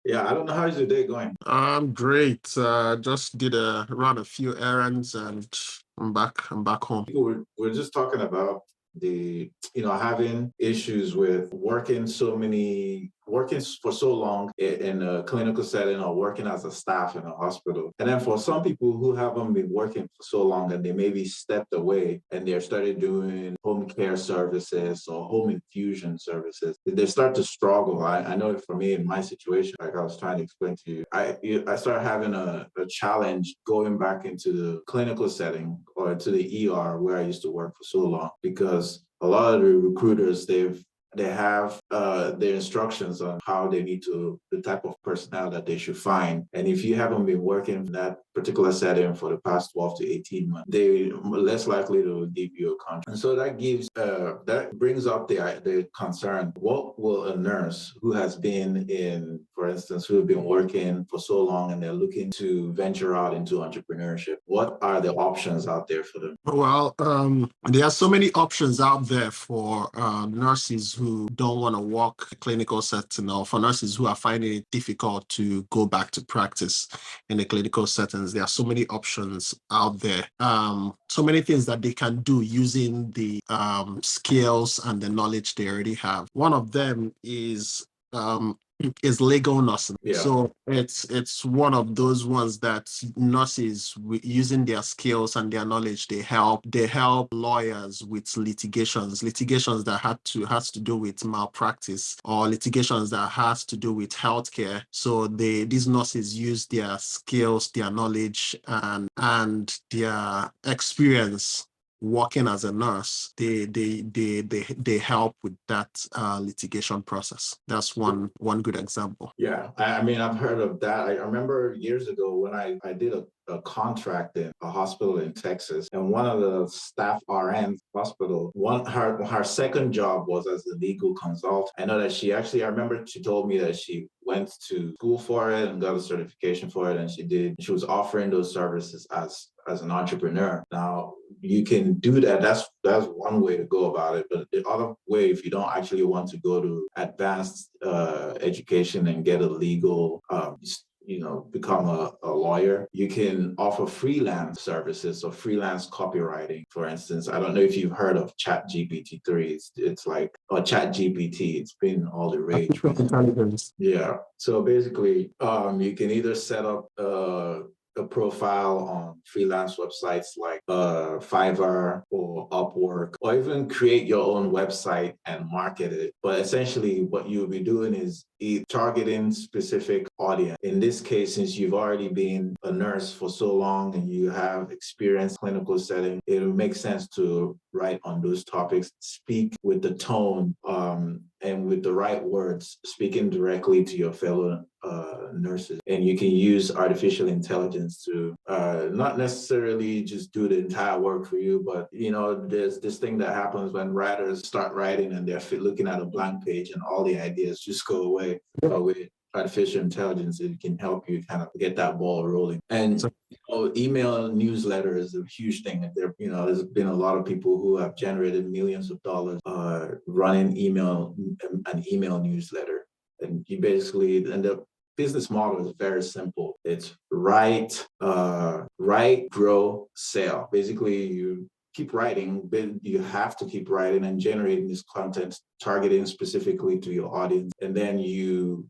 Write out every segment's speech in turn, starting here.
Yeah, I don't know how's your day going. I'm great. Just did run a few errands and I'm back. I'm back home. We're just talking about having issues with working for so long in a clinical setting or working as a staff in a hospital. And then for some people who haven't been working for so long and they maybe stepped away and they started doing home care services or home infusion services, they start to struggle. I know for me in my situation, like I was trying to explain to you, I started having a challenge going back into the clinical setting or to the ER where I used to work for so long because a lot of the recruiters they have their instructions on how they need to the type of personnel that they should find, and if you haven't been working in that particular setting for the past 12 to 18 months, they're less likely to give you a contract. And so that brings up the concern: what will a nurse who has been in, for instance, who have been working for so long and they're looking to venture out into entrepreneurship, what are the options out there for them? Well, there are so many options out there for nurses who don't want to work a clinical setting, or for nurses who are finding it difficult to go back to practice in the clinical settings. There are so many options out there. So many things that they can do using the skills and the knowledge they already have. One of them is legal nursing. Yeah. So it's one of those ones that nurses using their skills and their knowledge, they help lawyers with litigations that has to do with malpractice, or litigations that has to do with healthcare. So these nurses use their skills, their knowledge, and their experience working as a nurse. They help with that litigation process. That's one good example. Yeah, I mean, I've heard of that. I remember years ago when I did a contract in a hospital in Texas, and one of the staff RNs hospital, her second job was as a legal consultant. I know that I remember she told me that she went to school for it and got a certification for it, and she was offering those services as an entrepreneur. Now you can do that. That's one way to go about it. But the other way, if you don't actually want to go to advanced education and get a legal, become a lawyer, you can offer freelance services or freelance copywriting. For instance, I don't know if you've heard of Chat GPT-3. It's like, or Chat GPT. It's been all the rage. Intelligence. Yeah. So basically, you can either set up a profile on freelance websites like Fiverr or Upwork, or even create your own website and market it. But essentially, what you'll be doing is targeting specific audience. In this case, since you've already been a nurse for so long and you have experience in clinical setting, it will make sense to write on those topics, speak with the tone and with the right words, speaking directly to your fellow nurses. And you can use artificial intelligence to not necessarily just do the entire work for you, but there's this thing that happens when writers start writing and they're looking at a blank page and all the ideas just go away. But with artificial intelligence, it can help you kind of get that ball rolling. And email newsletter is a huge thing. There's been a lot of people who have generated millions of dollars running an email newsletter. And you basically end up business model is very simple. It's write, grow, sell. Basically, you keep writing, but you have to keep writing and generating this content, targeting specifically to your audience, and then you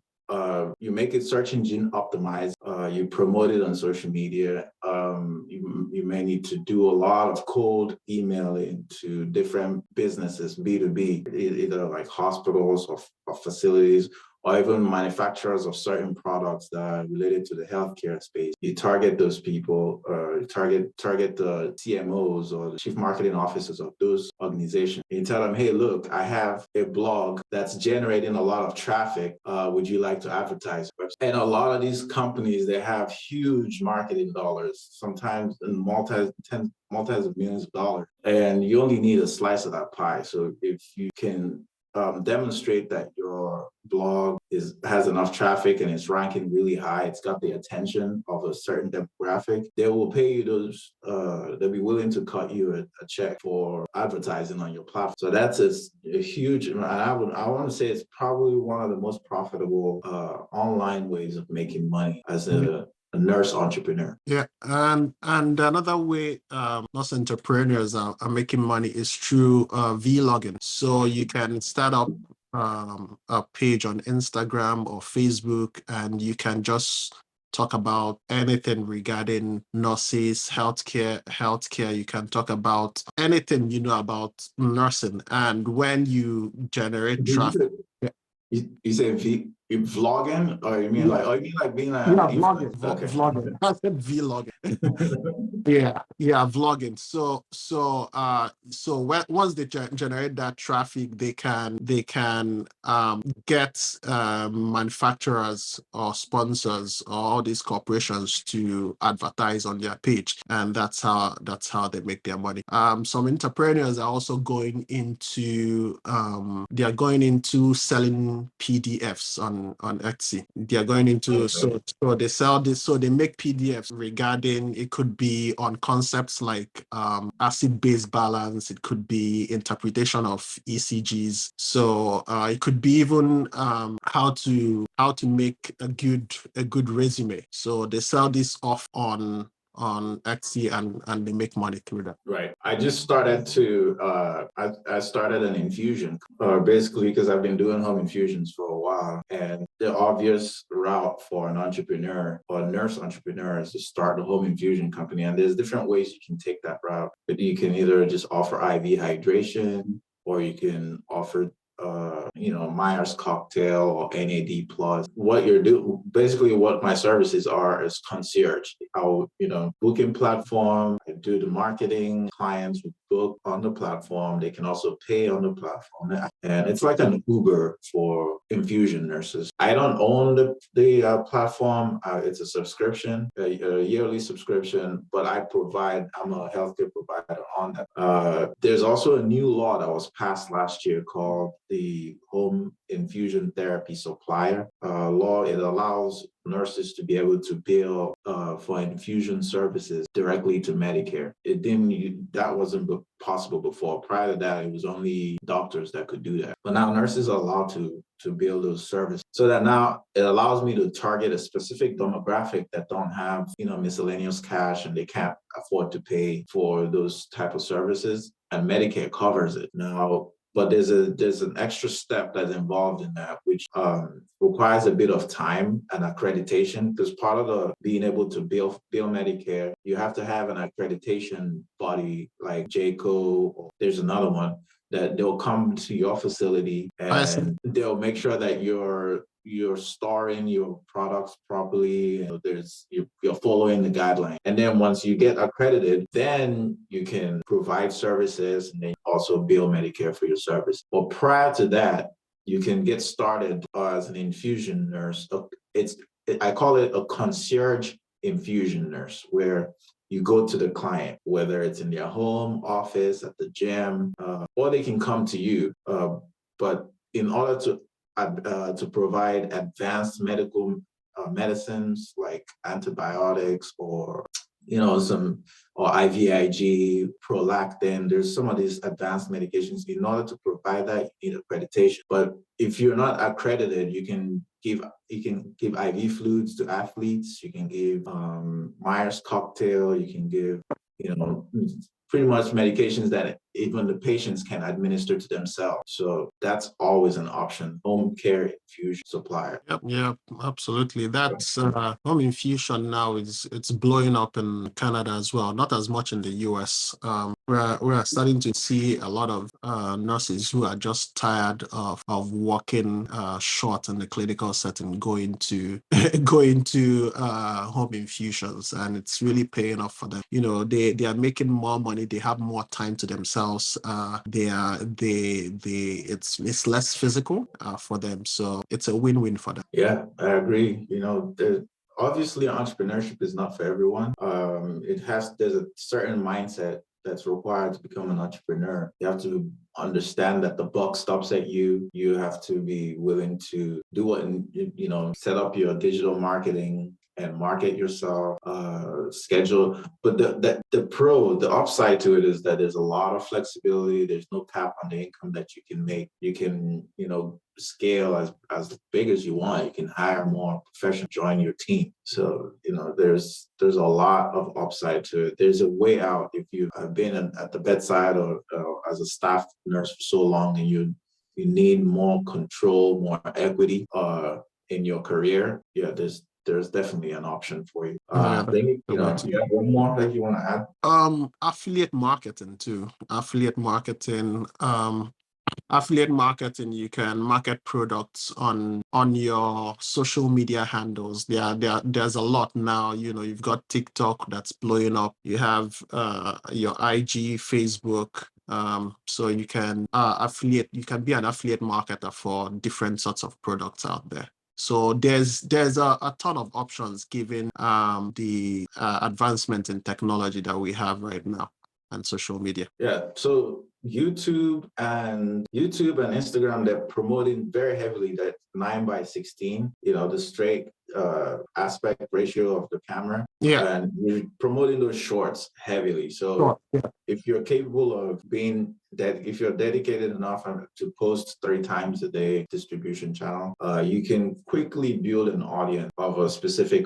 make it search engine optimized. You promote it on social media. You may need to do a lot of cold emailing to different businesses, B2B, either like hospitals or facilities, or even manufacturers of certain products that are related to the healthcare space. You target those people, target the CMOs or the chief marketing officers of those organizations. You tell them, hey, look, I have a blog that's generating a lot of traffic. Would you like to advertise? And a lot of these companies, they have huge marketing dollars, sometimes in multis of millions of dollars, and you only need a slice of that pie. So if you can demonstrate that your blog has enough traffic and it's ranking really high, it's got the attention of a certain demographic, they will pay you those, they'll be willing to cut you a check for advertising on your platform. So that's a huge, and I want to say it's probably one of the most profitable online ways of making money as a nurse entrepreneur. Yeah, and another way nurse entrepreneurs are making money is through vlogging. So you can start up a page on Instagram or Facebook, and you can just talk about anything regarding nurses, healthcare. You can talk about anything you know about nursing, and when you generate traffic. You say vlogging, or you mean like, or you mean like being an Yeah, vlogging, influencer? Okay. vlogging. I said vlogging. Yeah, vlogging. So once they generate that traffic, they can get manufacturers or sponsors or all these corporations to advertise on their page, and that's how they make their money. Some entrepreneurs are also going into they are going into selling PDFs on Etsy. They are going into so they sell this, so they make PDFs regarding, it could be on concepts like acid-base balance, it could be interpretation of ECGs. So it could be even how to make a good resume. So they sell this off on Etsy, and they make money through that. Right. I just started to, I started an infusion, basically because I've been doing home infusions for a while. And the obvious route for an entrepreneur or a nurse entrepreneur is to start a home infusion company. And there's different ways you can take that route. But you can either just offer IV hydration, or you can offer Myers cocktail or NAD plus. What you're doing, basically what my services are is concierge. I'll, booking platform, I do the marketing, clients would book on the platform. They can also pay on the platform. And it's like an Uber for infusion nurses. I don't own the platform. It's a subscription, a yearly subscription, but I'm a healthcare provider on that. There's also a new law that was passed last year called the Home Infusion Therapy Supplier law. It allows nurses to be able to bill for infusion services directly to Medicare. That wasn't possible before. Prior to that, it was only doctors that could do that. But now nurses are allowed to bill those services. So that now it allows me to target a specific demographic that don't have, miscellaneous cash, and they can't afford to pay for those type of services, and Medicare covers it. Now, but there's an extra step that's involved in that, which requires a bit of time and accreditation, because part of the being able to bill Medicare, you have to have an accreditation body like JCO, or there's another one that they'll come to your facility and they'll make sure that you're storing your products properly. You're following the guideline. And then once you get accredited, then you can provide services and then also bill Medicare for your service. But prior to that, you can get started as an infusion nurse. I call it a concierge infusion nurse, where you go to the client, whether it's in their home, office, at the gym, or they can come to you. But in order to provide advanced medical medicines like antibiotics, or or IVIG, prolactin. There's some of these advanced medications. In order to provide that, you need accreditation. But if you're not accredited, you can give IV fluids to athletes. You can give Myers cocktail. You can give pretty much medications that even the patients can administer to themselves. So that's always an option. Home care infusion supplier. Yep, absolutely. That's home infusion now it's blowing up in Canada as well. Not as much in the US. We're starting to see a lot of nurses who are just tired of working short in the clinical setting, going to home infusions, and it's really paying off for them. They are making more money. They have more time to themselves. It's less physical for them, so it's a win-win for them. Yeah, I agree. Obviously entrepreneurship is not for everyone. There's a certain mindset that's required to become an entrepreneur. You have to understand that the buck stops at you. You have to be willing to do what, set up your digital marketing and market yourself, schedule. But the upside to it is that there's a lot of flexibility. There's no cap on the income that you can make. You can, scale as big as you want. You can hire more professionals, join your team. So, there's a lot of upside to it. There's a way out if you have been at the bedside or as a staff nurse for so long, and you need more control, more equity in your career. Yeah, there's definitely an option for you. Yeah, Then, you have one more that you want to add? Affiliate marketing too. Affiliate marketing, you can market products on your social media handles. There's a lot now. You've got TikTok that's blowing up. You have your IG, Facebook. So you can you can be an affiliate marketer for different sorts of products out there. So there's a ton of options given the advancement in technology that we have right now and social media. Yeah. So YouTube and Instagram, they're promoting very heavily that 9:16, the straight aspect ratio of the camera. Yeah. And we're promoting those shorts heavily. So Sure. Yeah. if you're capable of if you're dedicated enough to post 3 times a day distribution channel, you can quickly build an audience of a specific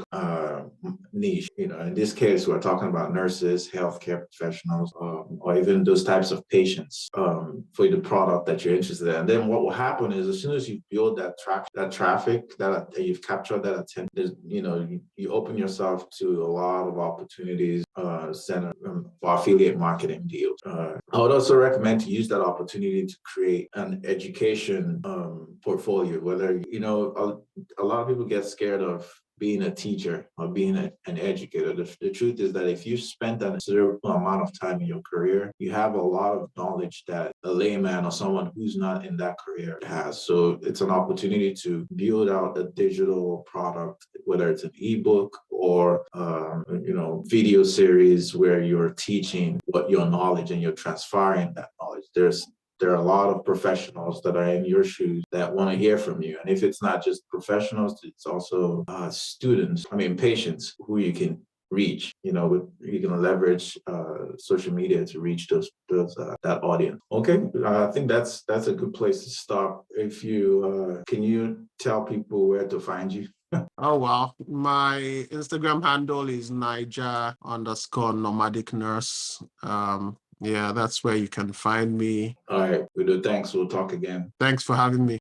niche. In this case, we're talking about nurses, healthcare professionals, or even those types of patients for the product that you're interested in. And then what will happen is, as soon as you build that traffic that you've captured that attention, you open yourself to a lot of opportunities for affiliate marketing deals. I would also recommend to use that opportunity to create an education portfolio. Whether a lot of people get scared of being a teacher or being an educator. The truth is that if you spent a considerable amount of time in your career, you have a lot of knowledge that a layman or someone who's not in that career has. So it's an opportunity to build out a digital product, whether it's an ebook or video series where you're teaching what your knowledge and you're transferring that knowledge. There are a lot of professionals that are in your shoes that want to hear from you. And if it's not just professionals, it's also patients who you can reach. You can leverage social media to reach that audience. Okay, I think that's a good place to stop. If you can you tell people where to find you? Oh, wow. My Instagram handle is Niger_nomadic nurse. Yeah, that's where you can find me. All right, we do. Thanks. We'll talk again. Thanks for having me.